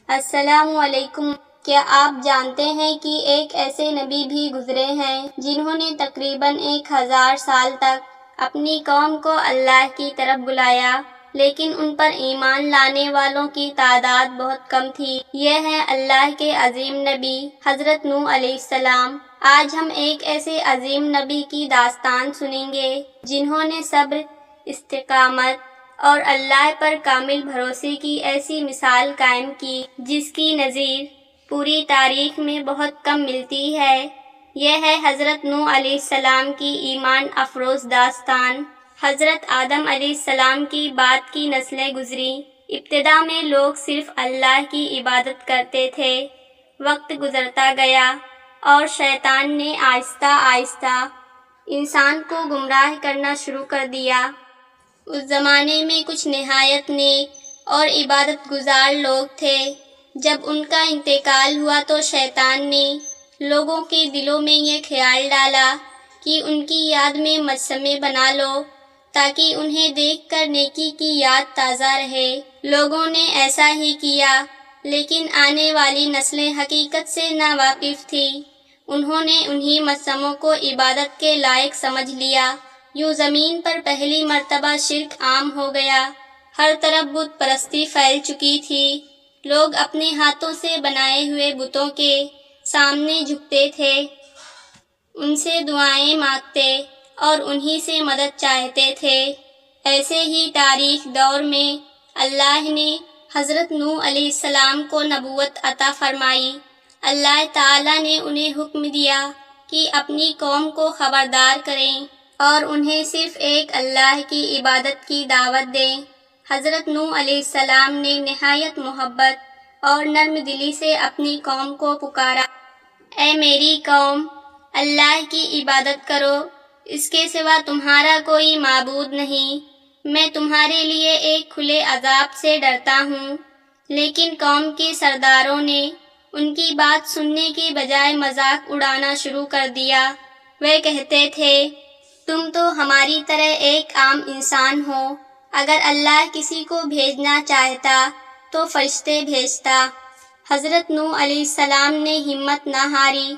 السلام علیکم۔ کیا آپ جانتے ہیں کہ ایک ایسے نبی بھی گزرے ہیں جنہوں نے تقریباً 1000 سال تک اپنی قوم کو اللہ کی طرف بلایا، لیکن ان پر ایمان لانے والوں کی تعداد بہت کم تھی۔ یہ ہے اللہ کے عظیم نبی حضرت نوح علیہ السلام۔ آج ہم ایک ایسے عظیم نبی کی داستان سنیں گے جنہوں نے صبر، استقامت اور اللہ پر کامل بھروسے کی ایسی مثال قائم کی جس کی نظیر پوری تاریخ میں بہت کم ملتی ہے۔ یہ ہے حضرت نوح علیہ السلام کی ایمان افروز داستان۔ حضرت آدم علیہ السلام کی بعد کی نسلیں گزری۔ ابتدا میں لوگ صرف اللہ کی عبادت کرتے تھے۔ وقت گزرتا گیا اور شیطان نے آہستہ آہستہ انسان کو گمراہ کرنا شروع کر دیا۔ اس زمانے میں کچھ نہایت نیک اور عبادت گزار لوگ تھے۔ جب ان کا انتقال ہوا تو شیطان نے لوگوں کے دلوں میں یہ خیال ڈالا کہ ان کی یاد میں مجسمے بنا لو تاکہ انہیں دیکھ کر نیکی کی یاد تازہ رہے۔ لوگوں نے ایسا ہی کیا، لیکن آنے والی نسلیں حقیقت سے ناواقف تھیں۔ انہوں نے انہی مجسموں کو عبادت کے لائق سمجھ لیا۔ یوں زمین پر پہلی مرتبہ شرک عام ہو گیا۔ ہر طرف بت پرستی پھیل چکی تھی۔ لوگ اپنے ہاتھوں سے بنائے ہوئے بتوں کے سامنے جھکتے تھے، ان سے دعائیں مانگتے اور انہی سے مدد چاہتے تھے۔ ایسے ہی تاریخ دور میں اللہ نے حضرت نوح علیہ السلام کو نبوت عطا فرمائی۔ اللہ تعالیٰ نے انہیں حکم دیا کہ اپنی قوم کو خبردار کریں اور انہیں صرف ایک اللہ کی عبادت کی دعوت دیں۔ حضرت نوح علیہ السلام نے نہایت محبت اور نرم دلی سے اپنی قوم کو پکارا، اے میری قوم، اللہ کی عبادت کرو، اس کے سوا تمہارا کوئی معبود نہیں۔ میں تمہارے لیے ایک کھلے عذاب سے ڈرتا ہوں۔ لیکن قوم کے سرداروں نے ان کی بات سننے کے بجائے مذاق اڑانا شروع کر دیا۔ وہ کہتے تھے، تم تو ہماری طرح ایک عام انسان ہو۔ اگر اللہ کسی کو بھیجنا چاہتا تو فرشتے بھیجتا۔ حضرت نوح علیہ السلام نے ہمت نہ ہاری۔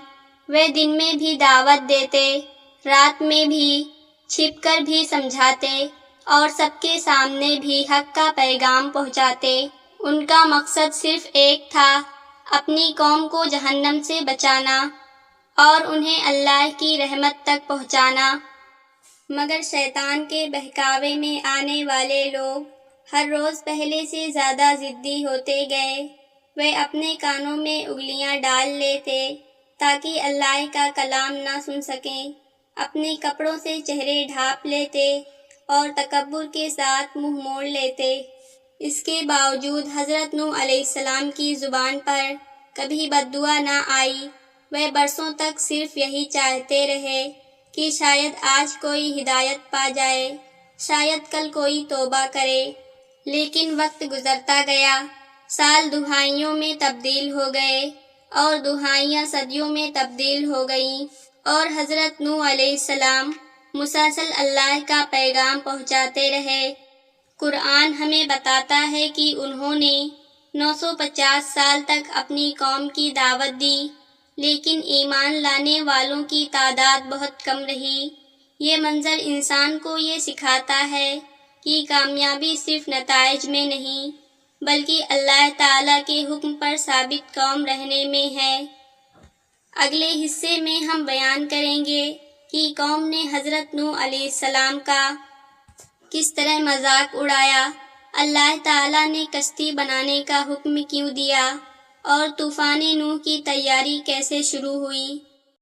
وہ دن میں بھی دعوت دیتے، رات میں بھی، چھپ کر بھی سمجھاتے اور سب کے سامنے بھی حق کا پیغام پہنچاتے۔ ان کا مقصد صرف ایک تھا، اپنی قوم کو جہنم سے بچانا اور انہیں اللہ کی رحمت تک پہنچانا۔ مگر شیطان کے بہکاوے میں آنے والے لوگ ہر روز پہلے سے زیادہ ضدی ہوتے گئے۔ وہ اپنے کانوں میں انگلیاں ڈال لیتے تاکہ اللہ کا کلام نہ سن سکیں، اپنے کپڑوں سے چہرے ڈھانپ لیتے اور تکبر کے ساتھ منہ موڑ لیتے۔ اس کے باوجود حضرت نوح علیہ السلام کی زبان پر کبھی بد دعا نہ آئی۔ وہ برسوں تک صرف یہی چاہتے رہے کہ شاید آج کوئی ہدایت پا جائے، شاید کل کوئی توبہ کرے۔ لیکن وقت گزرتا گیا، سال دہائیوں میں تبدیل ہو گئے اور دہائیاں صدیوں میں تبدیل ہو گئیں، اور حضرت نوح علیہ السلام مسلسل اللہ کا پیغام پہنچاتے رہے۔ قرآن ہمیں بتاتا ہے کہ انہوں نے 950 سال تک اپنی قوم کی دعوت دی، لیکن ایمان لانے والوں کی تعداد بہت کم رہی۔ یہ منظر انسان کو یہ سکھاتا ہے کہ کامیابی صرف نتائج میں نہیں بلکہ اللہ تعالیٰ کے حکم پر ثابت قوم رہنے میں ہے۔ اگلے حصے میں ہم بیان کریں گے کہ قوم نے حضرت نوح علیہ السلام کا کس طرح مذاق اڑایا، اللہ تعالیٰ نے کشتی بنانے کا حکم کیوں دیا، اور طوفان نوح کی تیاری کیسے شروع ہوئی۔